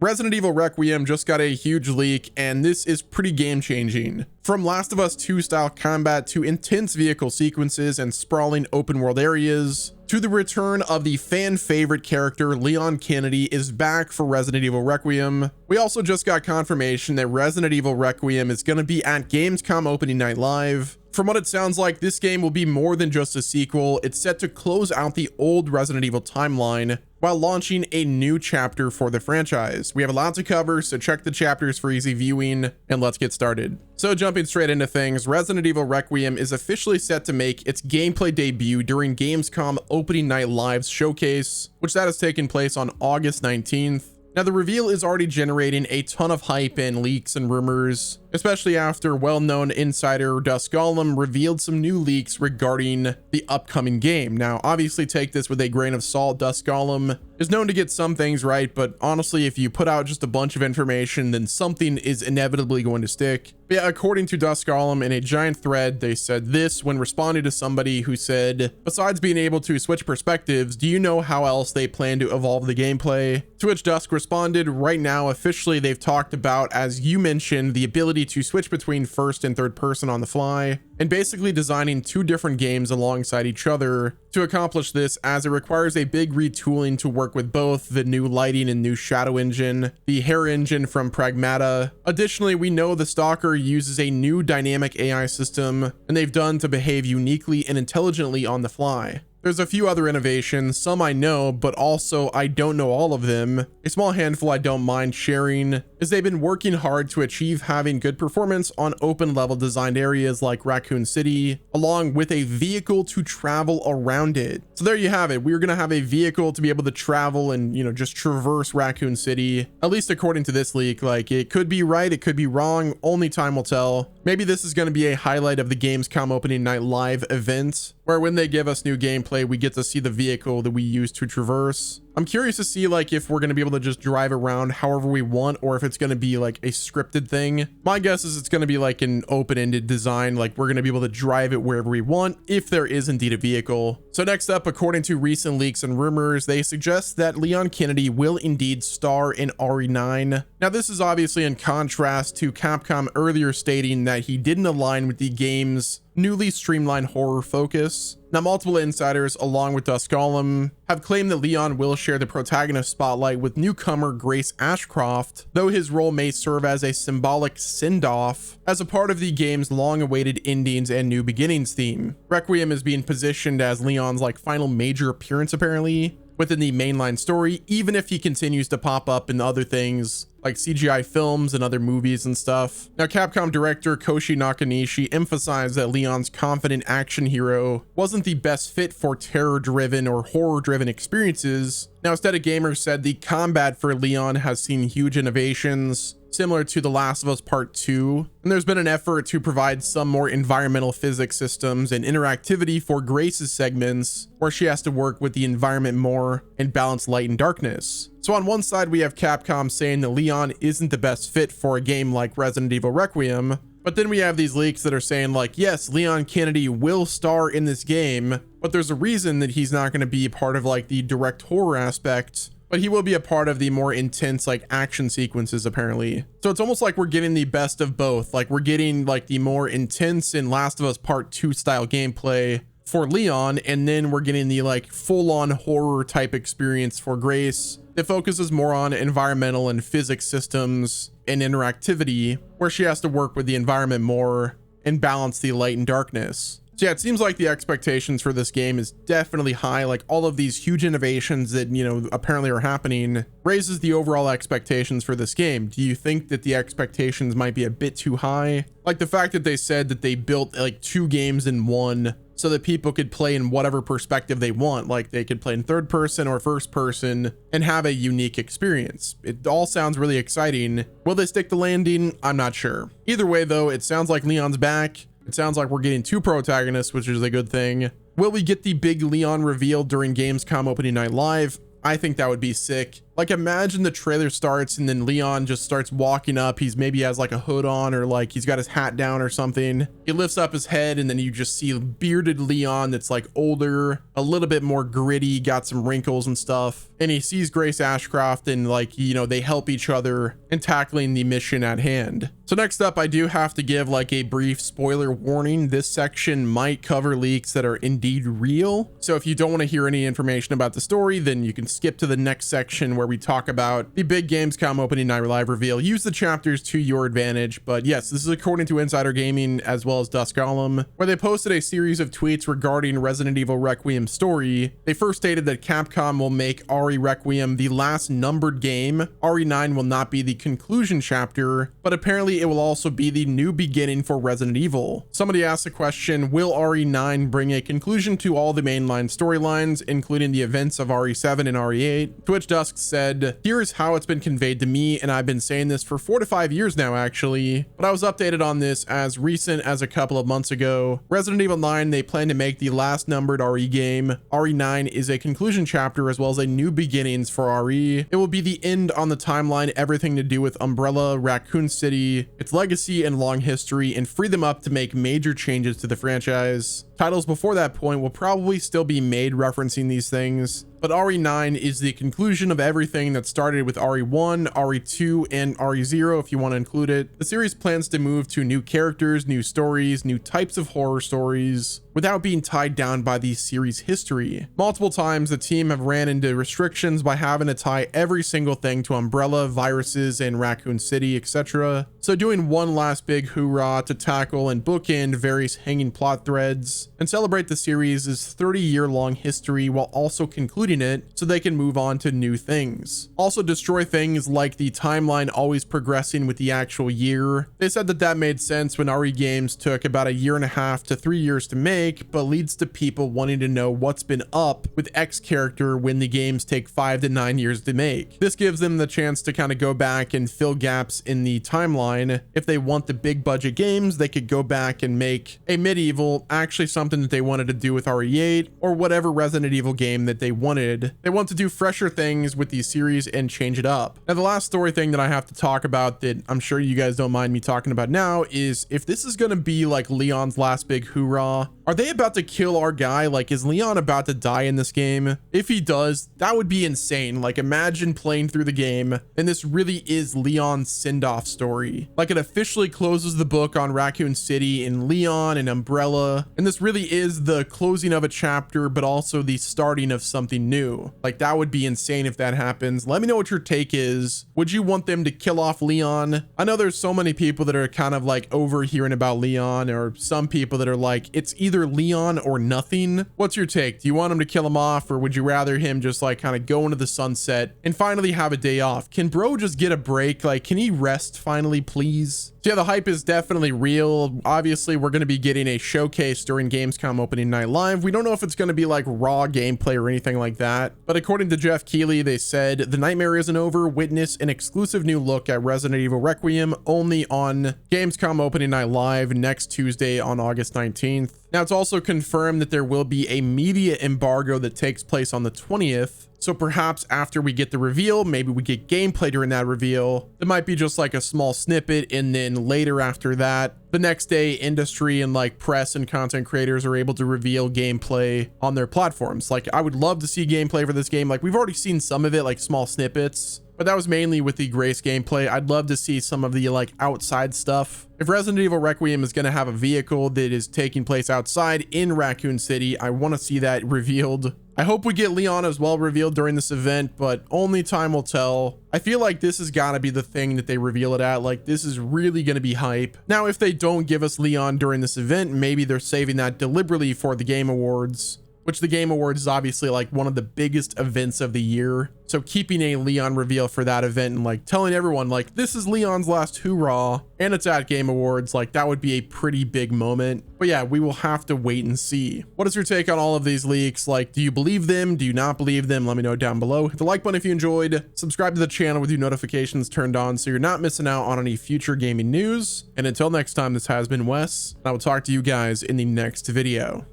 Resident Evil Requiem just got a huge leak, and this is pretty game-changing. From Last of Us 2 style combat to intense vehicle sequences and sprawling open world areas, to the return of the fan favorite character Leon Kennedy is back for Resident Evil Requiem. We also just got confirmation that Resident Evil Requiem is going to be at Gamescom opening night live. From what it sounds like, this game will be more than just a sequel. It's set to close out the old Resident Evil timeline while launching a new chapter for the franchise. We have a lot to cover, so check the chapters for easy viewing, and let's get started. So jumping straight into things, Resident Evil Requiem is officially set to make its gameplay debut during Gamescom Opening Night Live's showcase, which that has taken place on August 19th. Now, the reveal is already generating a ton of hype and leaks and rumors, especially after well-known insider Dusk Golem revealed some new leaks regarding the upcoming game. Now, obviously take this with a grain of salt. Dusk Golem is known to get some things right, but honestly, if you put out just a bunch of information, then something is inevitably going to stick. But yeah, according to Dusk Golem in a giant thread, they said this when responding to somebody who said, besides being able to switch perspectives, do you know how else they plan to evolve the gameplay? To which Dusk responded, right now, officially, they've talked about, as you mentioned, the ability to switch between first and third person on the fly, and basically designing two different games alongside each other. To accomplish this, as it requires a big retooling to work with both the new lighting and new shadow engine, the hair engine from Pragmata. Additionally, we know the Stalker uses a new dynamic AI system, and they've done to behave uniquely and intelligently on the fly. There's a few other innovations, some I know, but also I don't know all of them. A small handful I don't mind sharing, is they've been working hard to achieve having good performance on open level designed areas like Raccoon City, along with a vehicle to travel around it. So there you have it. We're gonna have a vehicle to be able to travel and, you know, just traverse Raccoon City, at least according to this leak. Like, it could be right, it could be wrong, only time will tell. Maybe this is going to be a highlight of the Gamescom Opening Night Live event, where when they give us new gameplay, we get to see the vehicle that we use to traverse. I'm curious to see like if we're going to be able to just drive around however we want, or if it's going to be like a scripted thing. My guess is it's going to be like an open-ended design, like we're going to be able to drive it wherever we want if there is indeed a vehicle. So next up, according to recent leaks and rumors, they suggest that Leon Kennedy will indeed star in RE9. Now, this is obviously in contrast to Capcom earlier stating that he didn't align with the game's newly streamlined horror focus. Now, multiple insiders, along with Dusk Golem, have claimed that Leon will share the protagonist spotlight with newcomer Grace Ashcroft, though his role may serve as a symbolic send-off as a part of the game's long-awaited endings and new beginnings theme. Requiem is being positioned as Leon's like final major appearance, apparently, within the mainline story, even if he continues to pop up in other things like CGI films and other movies and stuff. Now, Capcom director Koshi Nakanishi emphasized that Leon's confident action hero wasn't the best fit for terror-driven or horror-driven experiences. Now, Aesthetic Gamers said the combat for Leon has seen huge innovations, similar to The Last of Us Part 2, and there's been an effort to provide some more environmental physics systems and interactivity for Grace's segments, where she has to work with the environment more and balance light and darkness. So on one side, we have Capcom saying that Leon isn't the best fit for a game like Resident Evil Requiem, but then we have these leaks that are saying like, yes, Leon Kennedy will star in this game, but there's a reason that he's not going to be part of like the direct horror aspect, but he will be a part of the more intense like action sequences apparently. So it's almost like we're getting the best of both. Like we're getting like the more intense in Last of Us Part 2 style gameplay for Leon, and then we're getting the like full-on horror type experience for Grace that focuses more on environmental and physics systems and interactivity, where she has to work with the environment more and balance the light and darkness. So yeah, it seems like the expectations for this game is definitely high. Like all of these huge innovations that, you know, apparently are happening raises the overall expectations for this game. Do you think that the expectations might be a bit too high? Like the fact that they said that they built like two games in one so that people could play in whatever perspective they want. Like they could play in third person or first person and have a unique experience. It all sounds really exciting. Will they stick the landing? I'm not sure. Either way though, it sounds like Leon's back. It sounds like we're getting two protagonists, which is a good thing. Will we get the big Leon reveal during Gamescom Opening Night Live? I think that would be sick. Like imagine the trailer starts and then Leon just starts walking up. He's maybe has like a hood on, or like he's got his hat down or something. He lifts up his head and then you just see bearded Leon that's like older, a little bit more gritty, got some wrinkles and stuff. And he sees Grace Ashcroft and like, you know, they help each other in tackling the mission at hand. So next up, I do have to give like a brief spoiler warning. This section might cover leaks that are indeed real. So if you don't want to hear any information about the story, then you can skip to the next section where we talk about the big Gamescom opening night live reveal. Use the chapters to your advantage. But yes, this is according to Insider Gaming as well as Dusk Golem, where they posted a series of tweets regarding Resident Evil Requiem story. They first stated that Capcom will make RE Requiem the last numbered game. RE9 will not be the conclusion chapter, but apparently it will also be the new beginning for Resident Evil. Somebody asked the question, will RE9 bring a conclusion to all the mainline storylines, including the events of RE7 and RE8? Twitch Dusk said, here's how it's been conveyed to me, and I've been saying this for 4 to 5 years now actually, but I was updated on this as recent as a couple of months ago. Resident Evil 9, they plan to make the last numbered RE game. RE9 is a conclusion chapter as well as a new beginnings for RE. It will be the end on the timeline, everything to do with Umbrella, Raccoon City, its legacy and long history, and free them up to make major changes to the franchise. Titles before that point will probably still be made referencing these things, but RE9 is the conclusion of everything that started with RE1, RE2, and RE0 if you want to include it. The series plans to move to new characters, new stories, new types of horror stories, without being tied down by the series history. Multiple times the team have ran into restrictions by having to tie every single thing to Umbrella, viruses, and Raccoon City, etc. So doing one last big hoorah to tackle and bookend various hanging plot threads and celebrate the series' 30-year-long history while also concluding it so they can move on to new things. Also destroy things like the timeline always progressing with the actual year. They said that made sense when RE games took about 1.5 to 3 years to make, but leads to people wanting to know what's been up with X character when the games take 5 to 9 years to make. This gives them the chance to kind of go back and fill gaps in the timeline. If they want the big budget games, they could go back and make a medieval, actually something that they wanted to do with RE8 or whatever Resident Evil game that they wanted. They want to do fresher things with the series and change it up. Now, the last story thing that I have to talk about that I'm sure you guys don't mind me talking about now is if this is going to be like Leon's last big hoorah, are they about to kill our guy? Like, is Leon about to die in this game? If he does, that would be insane. Like, imagine playing through the game and this really is Leon's send-off story. Like, it officially closes the book on Raccoon City and Leon and Umbrella, and this really is the closing of a chapter, but also the starting of something new. Like, that would be insane if that happens. Let me know what your take is. Would you want them to kill off Leon? I know there's so many people that are kind of like overhearing about Leon, or some people that are like, it's either Leon or nothing. What's your take? Do you want him to kill him off, or would you rather him just like kind of go into the sunset and finally have a day off? Can bro just get a break? Like, can he rest finally, please? So yeah, the hype is definitely real. Obviously, we're going to be getting a showcase during Gamescom opening night live. We don't know if it's going to be like raw gameplay or anything like that, but according to Jeff Keighley, they said the nightmare isn't over. Witness an exclusive new look at Resident Evil Requiem only on Gamescom opening night live next Tuesday on August 19th. Now, it's also confirmed that there will be a media embargo that takes place on the 20th. So perhaps after we get the reveal, maybe we get gameplay during that reveal. It might be just like a small snippet, and then later after that, the next day, industry and like press and content creators are able to reveal gameplay on their platforms. Like, I would love to see gameplay for this game. Like, we've already seen some of it, like small snippets, but that was mainly with the Grace gameplay. I'd love to see some of the like outside stuff. If Resident Evil Requiem is going to have a vehicle that is taking place outside in Raccoon City, I want to see that revealed. I hope we get Leon as well revealed during this event, but only time will tell. I feel like this has got to be the thing that they reveal it at. Like, this is really going to be hype. Now, if they don't give us Leon during this event, maybe they're saving that deliberately for the Game Awards, which the Game Awards is obviously like one of the biggest events of the year. So keeping a Leon reveal for that event and like telling everyone like this is Leon's last hoorah and it's at Game Awards, like that would be a pretty big moment. But yeah, we will have to wait and see. What is your take on all of these leaks? Like, do you believe them? Do you not believe them? Let me know down below. Hit the like button if you enjoyed. Subscribe to the channel with your notifications turned on so you're not missing out on any future gaming news. And until next time, this has been Wes, and I will talk to you guys in the next video.